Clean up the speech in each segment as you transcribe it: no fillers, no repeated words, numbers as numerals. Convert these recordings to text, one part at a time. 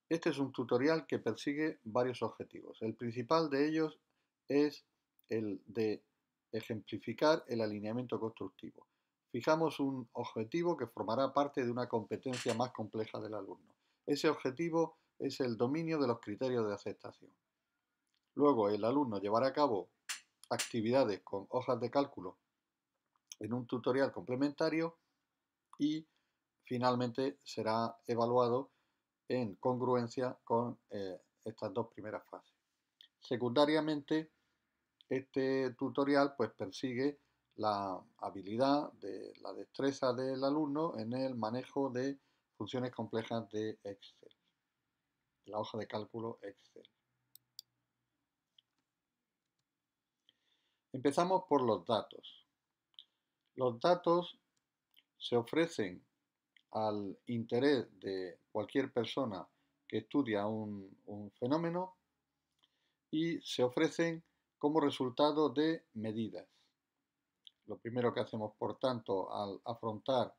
Este es un tutorial que persigue varios objetivos. El principal de ellos es el de ejemplificar el alineamiento constructivo. Fijamos un objetivo que formará parte de una competencia más compleja del alumno. Ese objetivo es el dominio de los criterios de aceptación. Luego, el alumno llevará a cabo actividades con hojas de cálculo en un tutorial complementario y finalmente será evaluado en congruencia con estas dos primeras fases. Secundariamente, este tutorial pues persigue la habilidad, de la destreza del alumno en el manejo de funciones complejas de Excel, de la hoja de cálculo Excel. Empezamos por los datos. Los datos se ofrecen al interés de cualquier persona que estudia un fenómeno y se ofrecen como resultado de medidas. Lo primero que hacemos, por tanto, al afrontar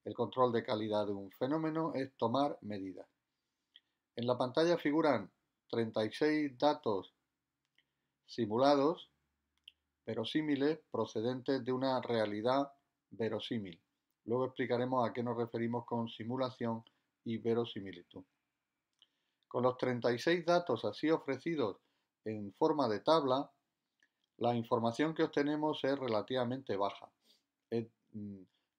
el control de calidad de un fenómeno es tomar medidas. En la pantalla figuran 36 datos simulados, verosímiles, procedentes de una realidad verosímil. Luego explicaremos a qué nos referimos con simulación y verosimilitud. Con los 36 datos así ofrecidos en forma de tabla, la información que obtenemos es relativamente baja.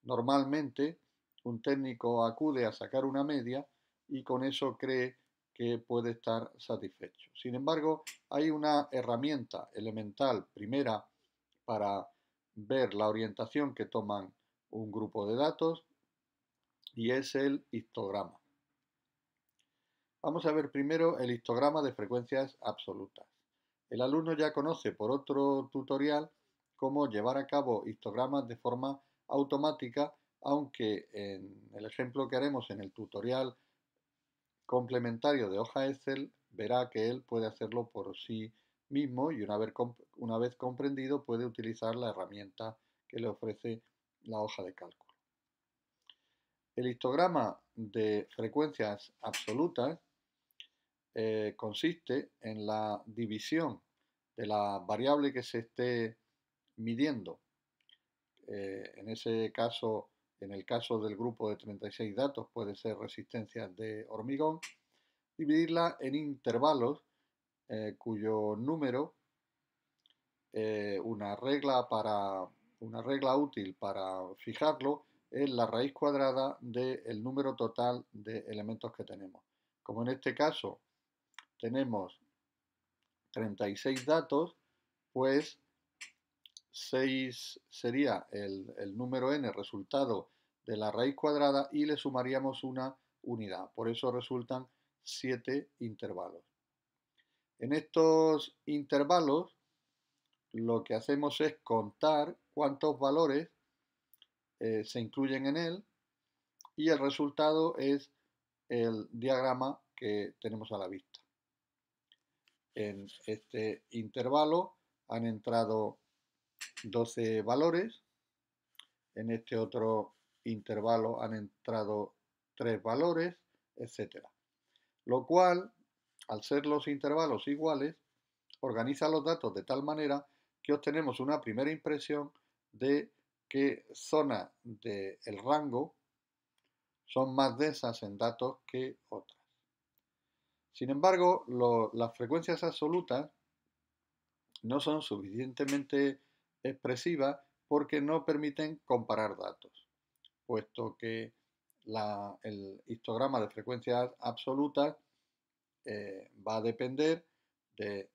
Normalmente un técnico acude a sacar una media y con eso cree que puede estar satisfecho. Sin embargo, hay una herramienta elemental primera para ver la orientación que toman un grupo de datos y es el histograma. Vamos a ver primero el histograma de frecuencias absolutas. El alumno ya conoce por otro tutorial cómo llevar a cabo histogramas de forma automática, aunque en el ejemplo que haremos en el tutorial complementario de hoja Excel verá que él puede hacerlo por sí mismo y una vez comprendido puede utilizar la herramienta que le ofrece la hoja de cálculo. El histograma de frecuencias absolutas consiste en la división de la variable que se esté midiendo. En ese caso, en el caso del grupo de 36 datos, puede ser resistencias de hormigón, dividirla en intervalos cuyo número, una regla útil para fijarlo, es la raíz cuadrada del número total de elementos que tenemos. Como en este caso tenemos 36 datos, pues 6 sería el número n resultado de la raíz cuadrada y le sumaríamos una unidad. Por eso resultan 7 intervalos. En estos intervalos lo que hacemos es contar cuántos valores se incluyen en él y el resultado es el diagrama que tenemos a la vista. En este intervalo han entrado 12 valores, en este otro intervalo han entrado 3 valores, etc. Lo cual, al ser los intervalos iguales, organiza los datos de tal manera que obtenemos una primera impresión de qué zonas del rango son más densas en datos que otras. Sin embargo, las frecuencias absolutas no son suficientemente expresivas porque no permiten comparar datos, puesto que el histograma de frecuencias absolutas va a depender de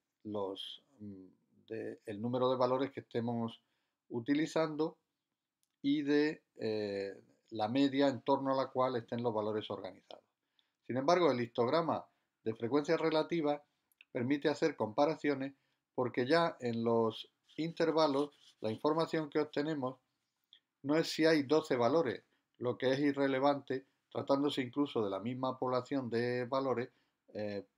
del número de valores que estemos utilizando y de la media en torno a la cual estén los valores organizados. Sin embargo, el histograma de frecuencias relativas permite hacer comparaciones porque ya en los intervalos la información que obtenemos no es si hay 12 valores, lo que es irrelevante tratándose incluso de la misma población de valores,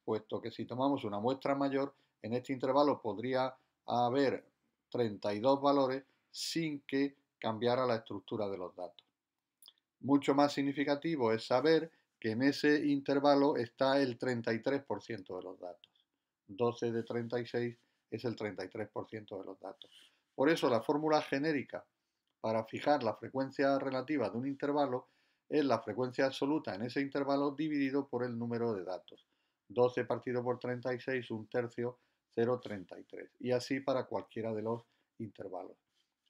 puesto que si tomamos una muestra mayor, en este intervalo podría haber 32 valores sin que cambiara la estructura de los datos. Mucho más significativo es saber que en ese intervalo está el 33% de los datos. 12 de 36 es el 33% de los datos. Por eso la fórmula genérica para fijar la frecuencia relativa de un intervalo es la frecuencia absoluta en ese intervalo dividido por el número de datos. 12 partido por 36, un tercio, 0,33. Y así para cualquiera de los intervalos.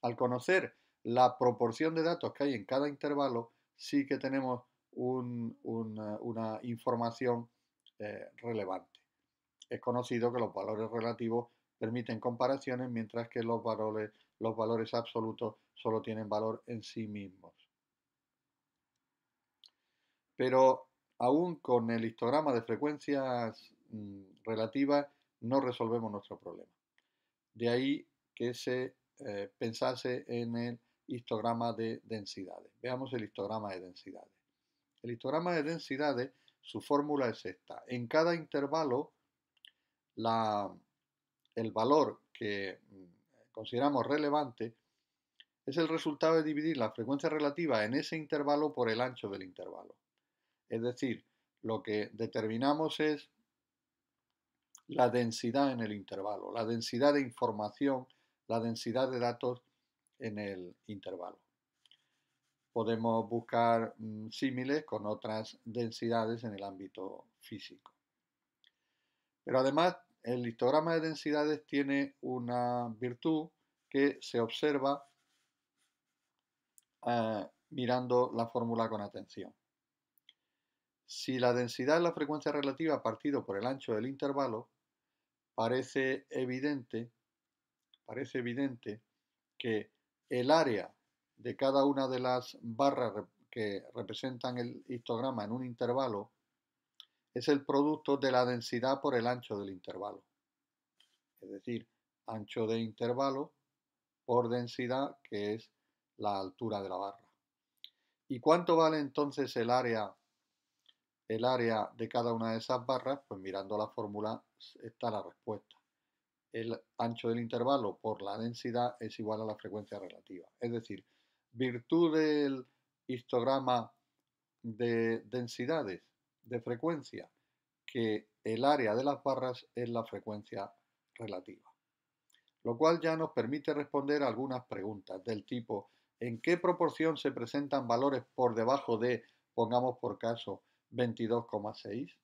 Al conocer la proporción de datos que hay en cada intervalo, sí que tenemos una información relevante. Es conocido que los valores relativos permiten comparaciones, mientras que los valores absolutos solo tienen valor en sí mismos. Pero aún con el histograma de frecuencias relativas no resolvemos nuestro problema. De ahí que se pensase en el histograma de densidades. Veamos el histograma de densidades. El histograma de densidades, su fórmula es esta. En cada intervalo, el valor que consideramos relevante es el resultado de dividir la frecuencia relativa en ese intervalo por el ancho del intervalo. Es decir, lo que determinamos es la densidad en el intervalo, la densidad de información, la densidad de datos en el intervalo. Podemos buscar símiles con otras densidades en el ámbito físico. Pero además, el histograma de densidades tiene una virtud que se observa mirando la fórmula con atención. Si la densidad es la frecuencia relativa partido por el ancho del intervalo, parece evidente que el área de cada una de las barras que representan el histograma en un intervalo es el producto de la densidad por el ancho del intervalo. Es decir, ancho de intervalo por densidad, que es la altura de la barra. ¿Y cuánto vale entonces el área de cada una de esas barras? Pues mirando la fórmula está la respuesta. El ancho del intervalo por la densidad es igual a la frecuencia relativa. Es decir, virtud del histograma de densidades de frecuencia, que el área de las barras es la frecuencia relativa. Lo cual ya nos permite responder algunas preguntas del tipo: ¿en qué proporción se presentan valores por debajo de, pongamos por caso, 22,6?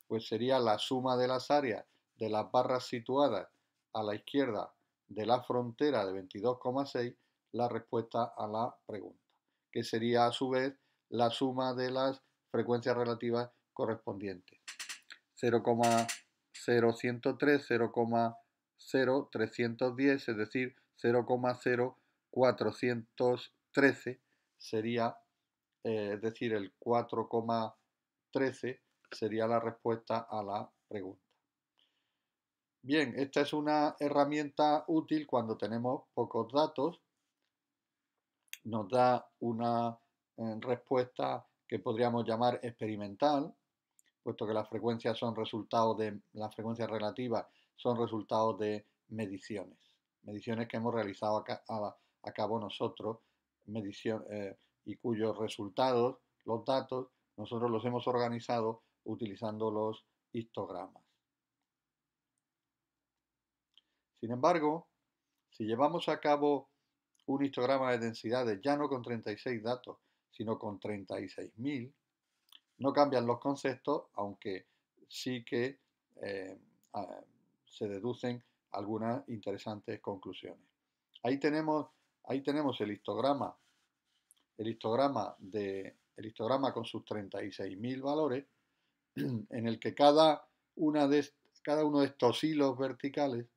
Pues sería la suma de las áreas de las barras situadas a la izquierda de la frontera de 22,6 la respuesta a la pregunta, que sería a su vez la suma de las frecuencias relativas correspondientes. 0,0103, 0,0310, es decir, 0,0413 sería, es decir, el 4,13 sería la respuesta a la pregunta. Bien, esta es una herramienta útil cuando tenemos pocos datos. Nos da una respuesta que podríamos llamar experimental, puesto que las frecuencias son resultados de, las frecuencias relativas son resultados de mediciones que hemos realizado a cabo nosotros, y cuyos resultados, los datos, nosotros los hemos organizado utilizando los histogramas. Sin embargo, si llevamos a cabo un histograma de densidades ya no con 36 datos, sino con 36.000, no cambian los conceptos, aunque sí que se deducen algunas interesantes conclusiones. Ahí tenemos el histograma con sus 36.000 valores, en el que cada uno de estos hilos verticales,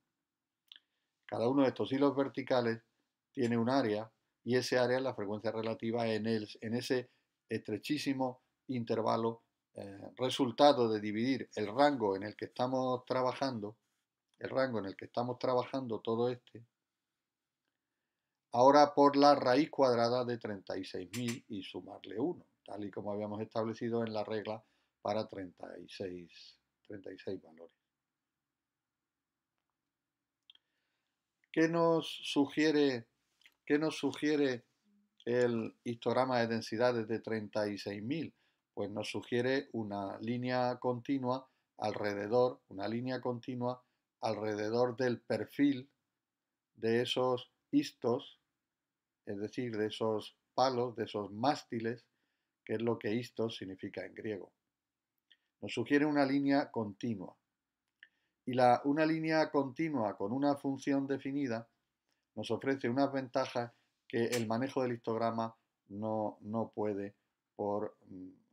tiene un área, y ese área es la frecuencia relativa en ese estrechísimo intervalo resultado de dividir el rango en el que estamos trabajando, todo ahora por la raíz cuadrada de 36.000 y sumarle 1, tal y como habíamos establecido en la regla para 36 valores. ¿Qué nos sugiere el histograma de densidades de 36.000? pues nos sugiere una línea continua alrededor, del perfil de esos istos, es decir, de esos palos, de esos mástiles, que es lo que istos significa en griego. Nos sugiere una línea continua. Y una línea continua con una función definida nos ofrece unas ventajas que el manejo del histograma no puede por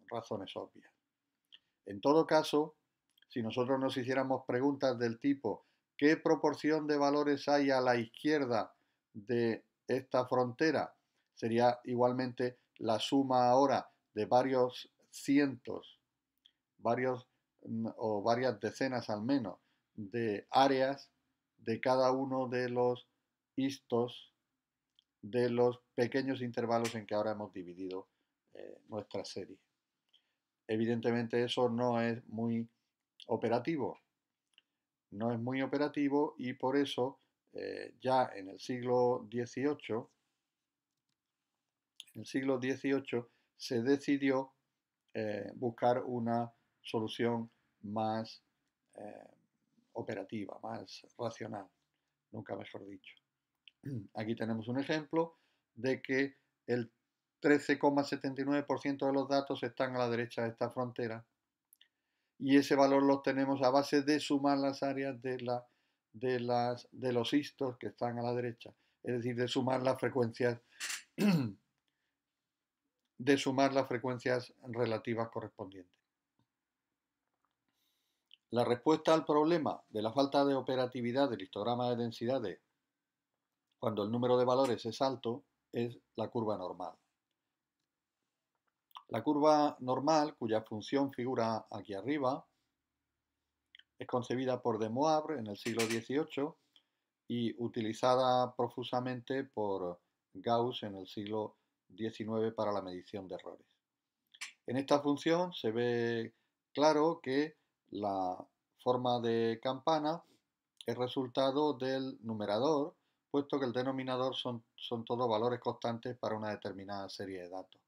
razones obvias. En todo caso, si nosotros nos hiciéramos preguntas del tipo ¿qué proporción de valores hay a la izquierda de esta frontera? Sería igualmente la suma ahora de varios cientos, varios o varias decenas al menos de áreas de cada uno de los istos de los pequeños intervalos en que ahora hemos dividido nuestra serie. Evidentemente eso no es muy operativo, y por eso ya en el siglo XVIII, se decidió buscar una solución más eh, operativa, más racional, nunca mejor dicho. Aquí tenemos un ejemplo de que el 13,79% de los datos están a la derecha de esta frontera y ese valor lo obtenemos a base de sumar las áreas de los istos que están a la derecha, es decir, de sumar las frecuencias relativas correspondientes. La respuesta al problema de la falta de operatividad del histograma de densidades cuando el número de valores es alto es la curva normal. La curva normal, cuya función figura aquí arriba, es concebida por de Moivre en el siglo XVIII y utilizada profusamente por Gauss en el siglo XIX para la medición de errores. En esta función se ve claro que la forma de campana es resultado del numerador, puesto que el denominador son todos valores constantes para una determinada serie de datos.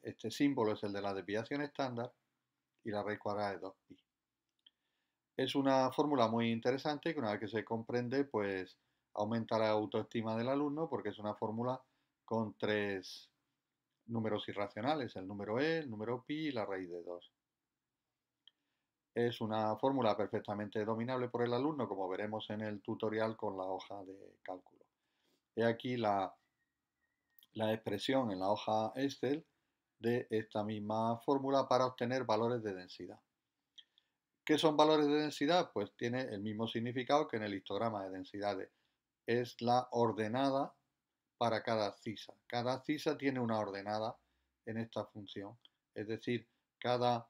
Este símbolo es el de la desviación estándar y la raíz cuadrada de 2pi. Es una fórmula muy interesante que una vez que se comprende, pues aumenta la autoestima del alumno porque es una fórmula con tres números irracionales, el número e, el número pi y la raíz de 2. Es una fórmula perfectamente dominable por el alumno, como veremos en el tutorial con la hoja de cálculo. He aquí la expresión en la hoja Excel de esta misma fórmula para obtener valores de densidad. ¿Qué son valores de densidad? Pues tiene el mismo significado que en el histograma de densidades. Es la ordenada para cada cisa. Cada cisa tiene una ordenada en esta función. Es decir, cada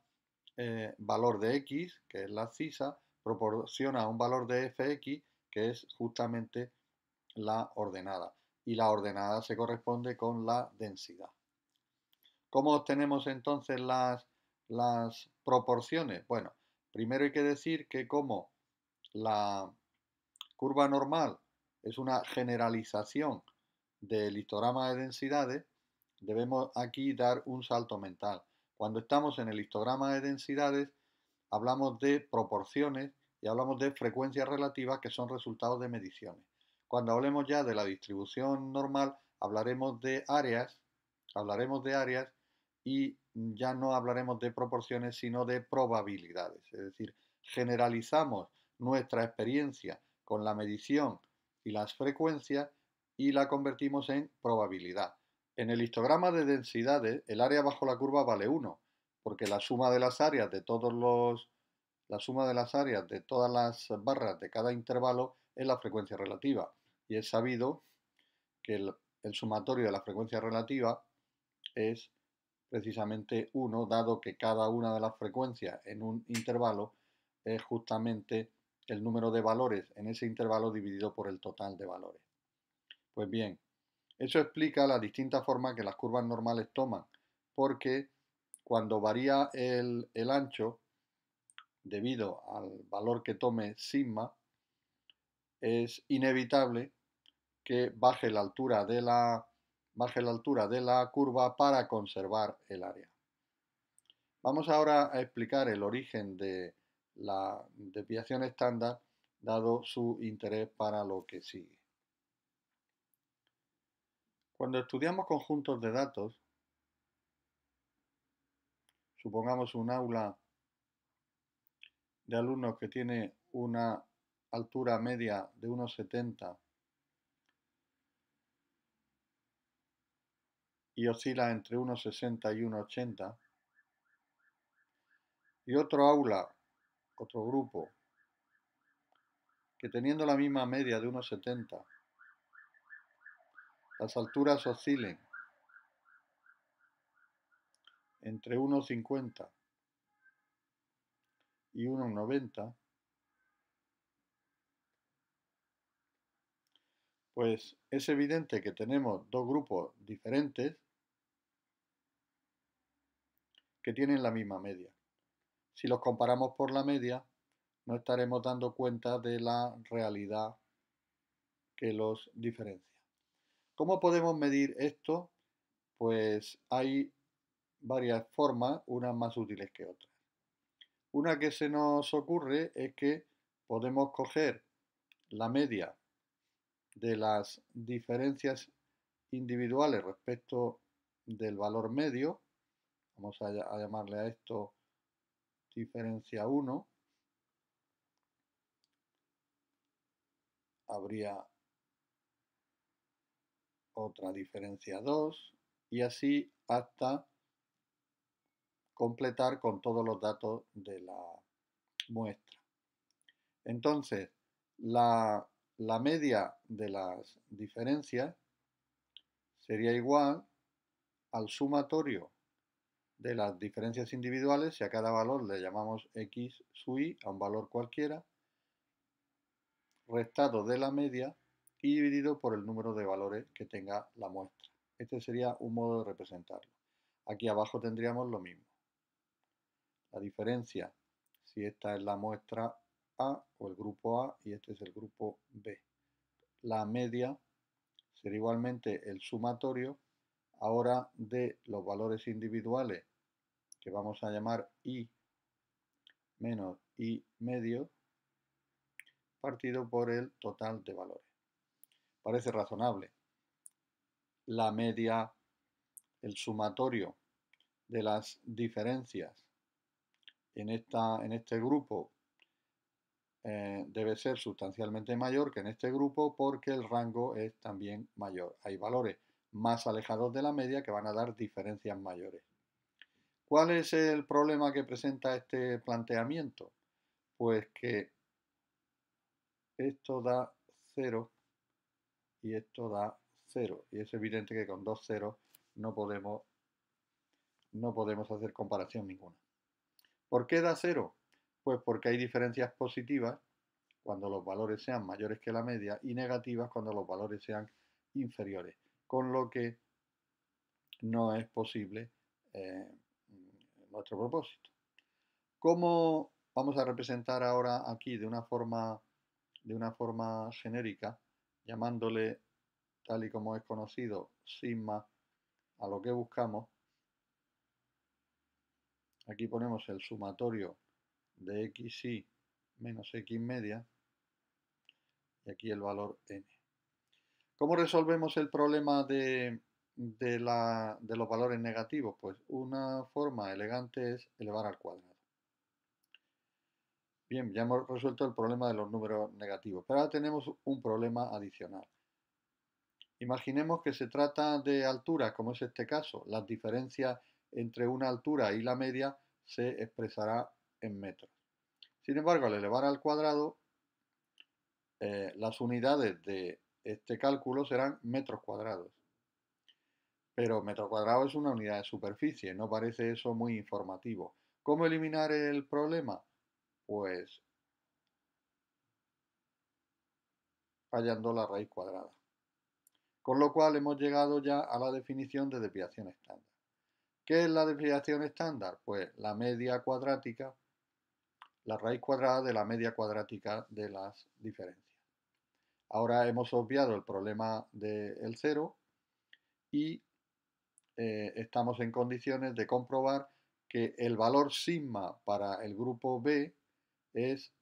valor de x, que es la cisa, proporciona un valor de fx, que es justamente la ordenada. Y la ordenada se corresponde con la densidad. ¿Cómo obtenemos entonces las proporciones? Bueno, primero hay que decir que como la curva normal es una generalización del histograma de densidades, debemos aquí dar un salto mental. Cuando estamos en el histograma de densidades, hablamos de proporciones y hablamos de frecuencias relativas que son resultados de mediciones. Cuando hablemos ya de la distribución normal, hablaremos de áreas y ya no hablaremos de proporciones, sino de probabilidades. Es decir, generalizamos nuestra experiencia con la medición y las frecuencias y la convertimos en probabilidad. En el histograma de densidades, el área bajo la curva vale 1, porque la suma de las áreas de todas las barras de cada intervalo es la frecuencia relativa. Y es sabido que el sumatorio de la frecuencia relativa es precisamente 1, dado que cada una de las frecuencias en un intervalo es justamente el número de valores en ese intervalo dividido por el total de valores. Pues bien, eso explica las distintas formas que las curvas normales toman, porque cuando varía el ancho, debido al valor que tome sigma, es inevitable que baje la altura de la curva para conservar el área. Vamos ahora a explicar el origen de la desviación estándar, dado su interés para lo que sigue. Cuando estudiamos conjuntos de datos, supongamos un aula de alumnos que tiene una altura media de unos 70 y oscila entre unos 60 y unos 80, y otro aula, otro grupo, que teniendo la misma media de unos 70, las alturas oscilen entre unos 50 y unos 90, pues es evidente que tenemos dos grupos diferentes que tienen la misma media. Si los comparamos por la media, no estaremos dando cuenta de la realidad que los diferencia. ¿Cómo podemos medir esto? Pues hay varias formas, unas más útiles que otras. Una que se nos ocurre es que podemos coger la media de las diferencias individuales respecto del valor medio, vamos a llamarle a esto diferencia 1, habría otra diferencia 2 y así hasta completar con todos los datos de la muestra. Entonces, la media de las diferencias sería igual al sumatorio de las diferencias individuales, si a cada valor le llamamos x sub i, a un valor cualquiera, restado de la media y dividido por el número de valores que tenga la muestra. Este sería un modo de representarlo. Aquí abajo tendríamos lo mismo. La diferencia, si esta es la muestra A o el grupo A y este es el grupo B. La media será igualmente el sumatorio ahora de los valores individuales, que vamos a llamar I menos I medio, partido por el total de valores. Parece razonable. La media, el sumatorio de las diferencias en este grupo debe ser sustancialmente mayor que en este grupo porque el rango es también mayor. Hay valores más alejados de la media que van a dar diferencias mayores. ¿Cuál es el problema que presenta este planteamiento? Pues que esto da 0 y esto da 0. Y es evidente que con dos ceros no podemos hacer comparación ninguna. ¿Por qué da 0? Pues porque hay diferencias positivas cuando los valores sean mayores que la media y negativas cuando los valores sean inferiores, con lo que no es posible nuestro propósito. ¿Cómo vamos a representar ahora aquí de una forma genérica, llamándole tal y como es conocido sigma a lo que buscamos? Aquí ponemos el sumatorio de xi menos x media y aquí el valor n. ¿Cómo resolvemos el problema de los valores negativos? Pues una forma elegante es elevar al cuadrado. Bien, ya hemos resuelto el problema de los números negativos, pero ahora tenemos un problema adicional. Imaginemos que se trata de alturas, como es este caso. Las diferencias entre una altura y la media se expresará en metros. Sin embargo, al elevar al cuadrado, las unidades de este cálculo serán metros cuadrados. Pero metro cuadrado es una unidad de superficie, no parece eso muy informativo. ¿Cómo eliminar el problema? Pues hallando la raíz cuadrada. Con lo cual hemos llegado ya a la definición de desviación estándar. ¿Qué es la desviación estándar? Pues la media cuadrática, la raíz cuadrada de la media cuadrática de las diferencias. Ahora hemos obviado el problema del cero y estamos en condiciones de comprobar que el valor sigma para el grupo B es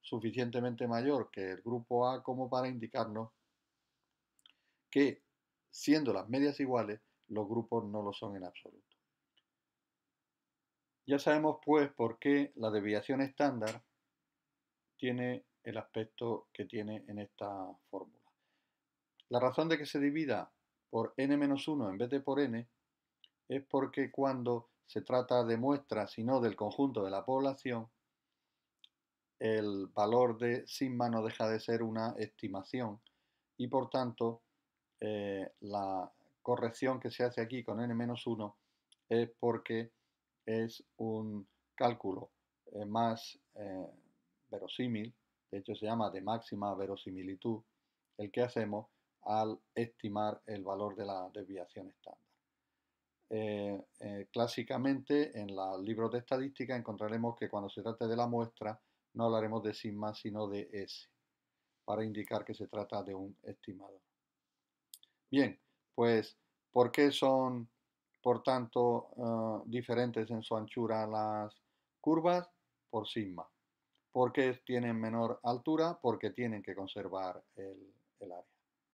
suficientemente mayor que el grupo A como para indicarnos que, siendo las medias iguales, los grupos no lo son en absoluto. Ya sabemos pues por qué la desviación estándar tiene el aspecto que tiene en esta fórmula. La razón de que se divida por n-1 en vez de por n es porque cuando se trata de muestras y no del conjunto de la población, el valor de sigma no deja de ser una estimación y por tanto la corrección que se hace aquí con n-1 es porque es un cálculo más verosímil, de hecho se llama de máxima verosimilitud, el que hacemos al estimar el valor de la desviación estándar. Clásicamente en los libros de estadística encontraremos que cuando se trate de la muestra no hablaremos de sigma sino de S, para indicar que se trata de un estimador. Bien, pues ¿por qué son, por tanto, diferentes en su anchura las curvas? Por sigma. ¿Por qué tienen menor altura? Porque tienen que conservar el área.